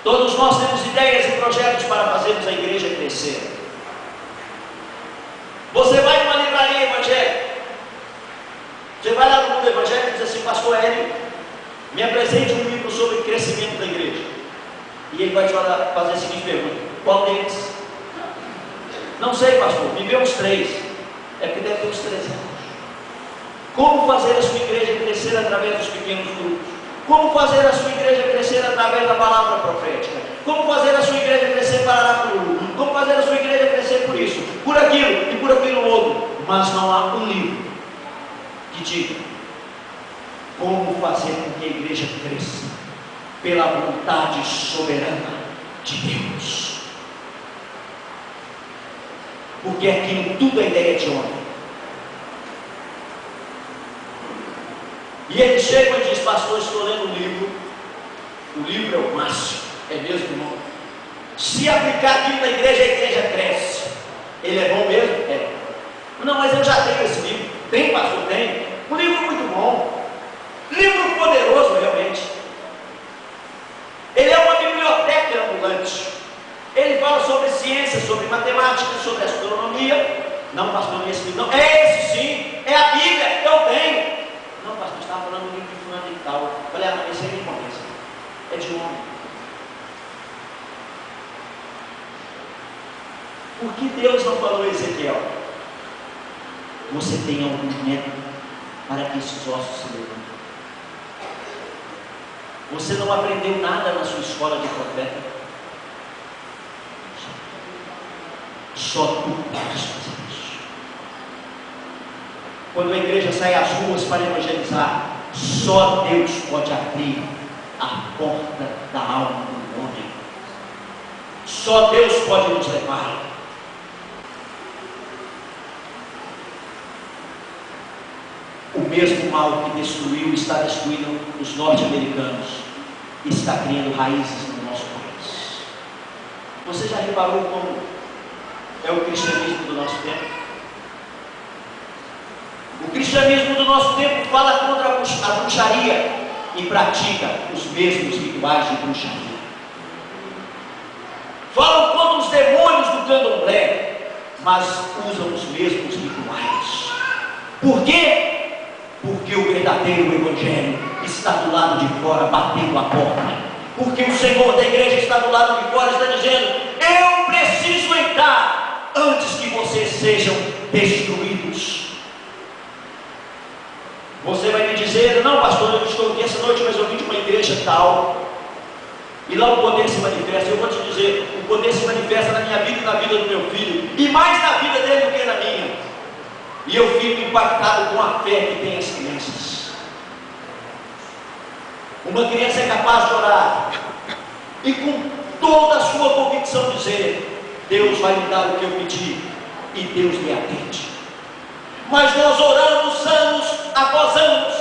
Todos nós temos ideias e projetos para fazermos a igreja crescer. Você vai numa livraria evangélica, você vai lá no mundo evangélico e diz assim: pastor Hélio, me apresente um livro sobre crescimento da igreja. E ele vai te fazer a seguinte pergunta: qual deles? Não sei, pastor, me vê uns 3. É porque deve ter uns 300. Como fazer a sua igreja crescer através dos pequenos grupos? Como fazer a sua igreja crescer através da palavra profética? Como fazer a sua igreja crescer para por um? Como fazer a sua igreja crescer por isso, por aquilo e por aquilo outro? Mas não há um livro que diga como fazer com que a igreja cresça pela vontade soberana de Deus. Porque aquilo tudo é ideia de homem. E ele chega e diz: pastor, estou lendo um livro. O livro é o máximo. É mesmo, irmão? Se aplicar aquilo na igreja, a igreja cresce. Ele é bom mesmo? É. Não, mas eu já tenho esse livro. Tem, pastor? Tem. Um livro muito bom. Livro poderoso, realmente. Ele é uma biblioteca ambulante. Ele fala sobre ciência, sobre matemática, sobre astronomia. Não, pastor, esse livro não. É esse sim. É a Bíblia. Eu tenho. Não, pastor, estava falando do livro de fulano e tal. Eu falei: não, esse aí nem conhece. É de homem. Por que Deus não falou a Ezequiel: você tem algum método para que esses ossos se levantem? Você não aprendeu nada na sua escola de profeta? Só tu podes fazer isso. Quando a igreja sai às ruas para evangelizar, só Deus pode abrir a porta da alma do homem. Só Deus pode nos levar. O mesmo mal que destruiu, está destruindo os norte-americanos, está criando raízes no nosso país. Você já reparou como é o cristianismo do nosso tempo? O cristianismo do nosso tempo fala contra a bruxaria e pratica os mesmos rituais de bruxaria. Falam contra os demônios do candomblé, mas usam os mesmos rituais. Por quê? Porque o verdadeiro evangelho está do lado de fora, batendo a porta. Porque o Senhor da igreja está do lado de fora, está dizendo: eu preciso entrar antes que vocês sejam destruídos. Você vai me dizer: não, pastor, eu estou aqui essa noite, mas eu vim de uma igreja tal, e lá o poder se manifesta. Eu vou te dizer: o poder se manifesta na minha vida e na vida do meu filho, e mais na vida dele do que na minha. E eu fico impactado com a fé que tem as crianças. Uma criança é capaz de orar e com toda a sua convicção dizer: Deus vai me dar o que eu pedi, e Deus me atende. Mas nós oramos anos após anos,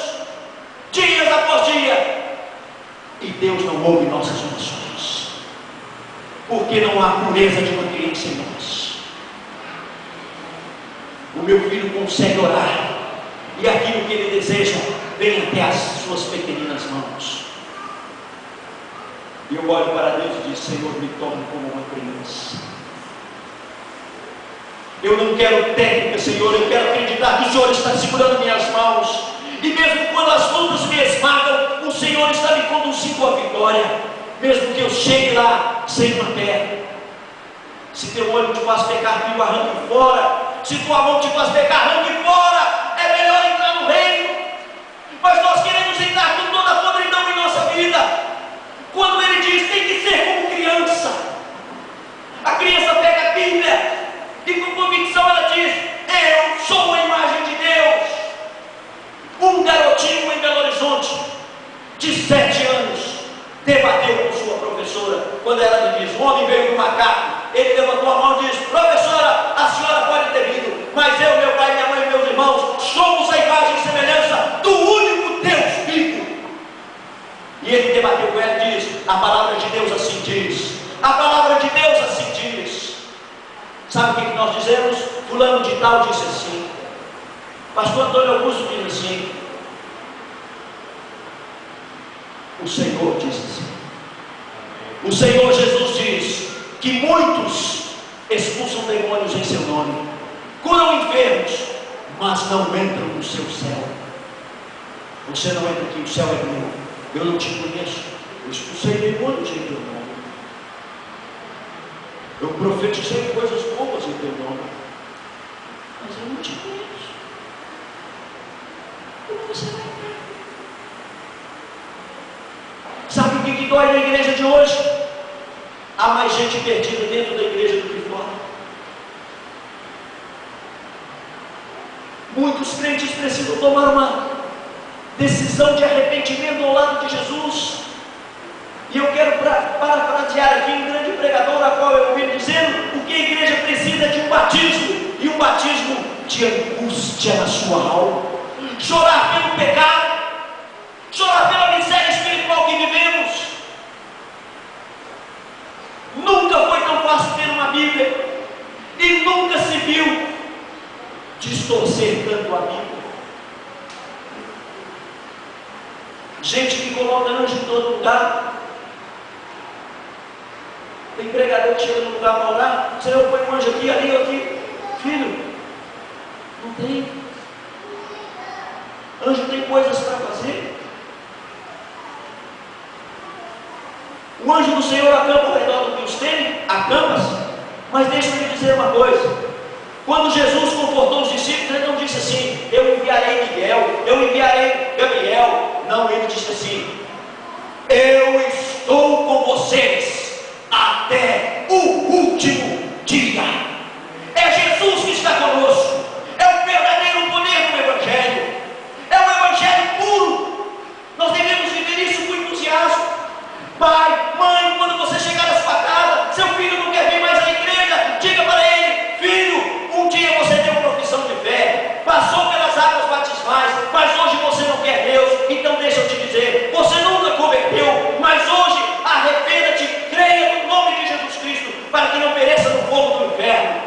dias após dia, e Deus não ouve nossas orações, porque não há pureza de uma criança em nós. O meu filho consegue orar, e aquilo que ele deseja vem até as suas pequeninas mãos. E eu olho para Deus e digo: Senhor, me torne como uma criança. Eu não quero técnica, Senhor, eu quero acreditar que o Senhor está segurando minhas mãos, e mesmo quando as lutas me esmagam, o Senhor está me conduzindo à vitória, mesmo que eu chegue lá sem uma perna. Se teu olho te faz pecar, filho, arranque fora. Se tua mão te faz pecar, arranque fora. É melhor entrar no reino. Mas nós queremos entrar com toda a podridão em nossa vida. Quando ele diz: tem que ser como criança. A criança pega a Bíblia e com convicção ela diz: eu sou a imagem de Deus. Um garotinho em Belo Horizonte, de 7 anos, debateu com sua professora. Quando ela lhe diz: o homem veio do macaco, ele levantou a mão e disse: professora, a senhora pode ter vindo, mas eu, meu pai, minha mãe e meus irmãos somos a imagem e semelhança do único Deus vivo. E ele debateu com ela e diz: a palavra de Deus assim diz, a palavra de Deus assim diz. Sabe o que nós dizemos? Fulano de tal disse assim, pastor Antônio Augusto diz assim, o Senhor diz assim. O Senhor Jesus diz que muitos expulsam demônios em seu nome, curam enfermos, mas não entram no seu céu. Você não entra aqui, o céu é meu. Eu não te conheço. Eu expulsei demônios em teu nome. Eu profetizei coisas boas em teu nome, mas eu não te conheço. Como você vai entrar? Sabe o que dói na igreja de hoje? Há mais gente perdida dentro da igreja do que fora. Muitos crentes precisam tomar uma decisão de arrependimento ao lado de Jesus. E eu quero parafrasear aqui um grande pregador, a qual eu ouvi dizendo: o que a igreja precisa é de um batismo, e um batismo de angústia na sua alma. Chorar pelo pecado, chorar pela miséria espiritual que vivemos. Nunca foi tão fácil ter uma Bíblia, e nunca se viu distorcer tanto a Bíblia. Gente que coloca anjo em todo lugar. Tem pregador que chega no lugar para orar: Senhor, põe um anjo aqui, ali, aqui. Filho, não tem. Anjo tem coisas para fazer. O anjo do Senhor acampa ao redor do que os tem, acampa-se. Mas deixa-me dizer uma coisa: quando Jesus confortou os discípulos, ele não disse assim: eu enviarei Miguel, eu enviarei Gabriel. Não, ele disse assim: eu estou com vocês até o último dia. É Jesus que está conosco. É o verdadeiro poder do Evangelho. É o Evangelho puro. Nós devemos viver isso com entusiasmo. Pai, mãe, quando você chegar na sua casa, seu filho não quer vir mais à igreja, diga para ele: filho, um dia você deu profissão de fé, passou pelas águas batismais, mas hoje você não quer Deus. Então deixa eu te dizer, você nunca converteu, mas hoje arrependa-te, creia no nome de Jesus Cristo, para que não pereça no fogo do inferno.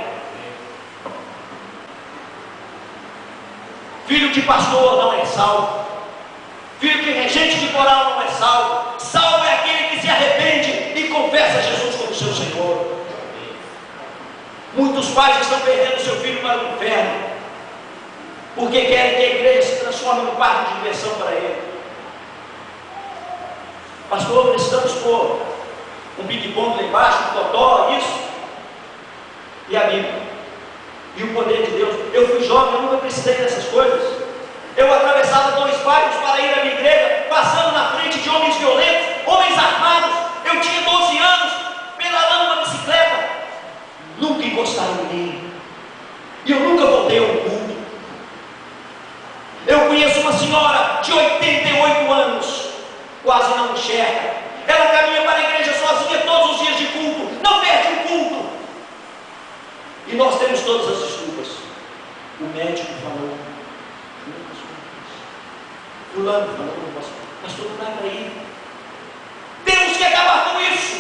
Filho de pastor não é salvo. Filho de regente de coral não é salvo. Salvo é aquele que se arrepende e confessa Jesus como seu Senhor. Muitos pais estão perdendo seu filho para o inferno, porque querem que a igreja se transforme num parque de diversão para ele. Pastor, precisamos pôr um ping-pong lá embaixo, um totó, isso. E a Bíblia. E o poder de Deus. Eu fui jovem, eu nunca precisei dessas coisas. Eu atravessava 2 bairros para ir à minha igreja, passando na frente de homens violentos, homens armados. Eu tinha 12 anos, pedalando uma bicicleta. Nunca encostaram em mim. E eu nunca voltei ao culto. Eu conheço uma senhora de 88 anos, quase não enxerga. Ela caminha para a igreja sozinha todos os dias de culto, não perde um culto. E nós temos todas as desculpas. O médico falou, fulano falou, pastor, não dá para ir. Temos que acabar com isso.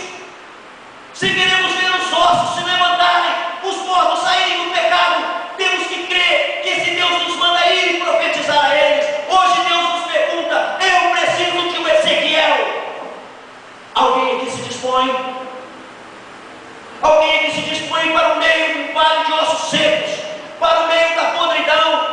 Se queremos ver os ossos se levantarem, os mortos saírem do pecado, temos que crer que esse Deus nos manda ir e profetizar a eles. Hoje Deus nos pergunta: eu preciso de um Ezequiel. Alguém aqui se dispõe? Alguém aqui se dispõe para o meio de um vale de ossos secos, para o meio da podridão,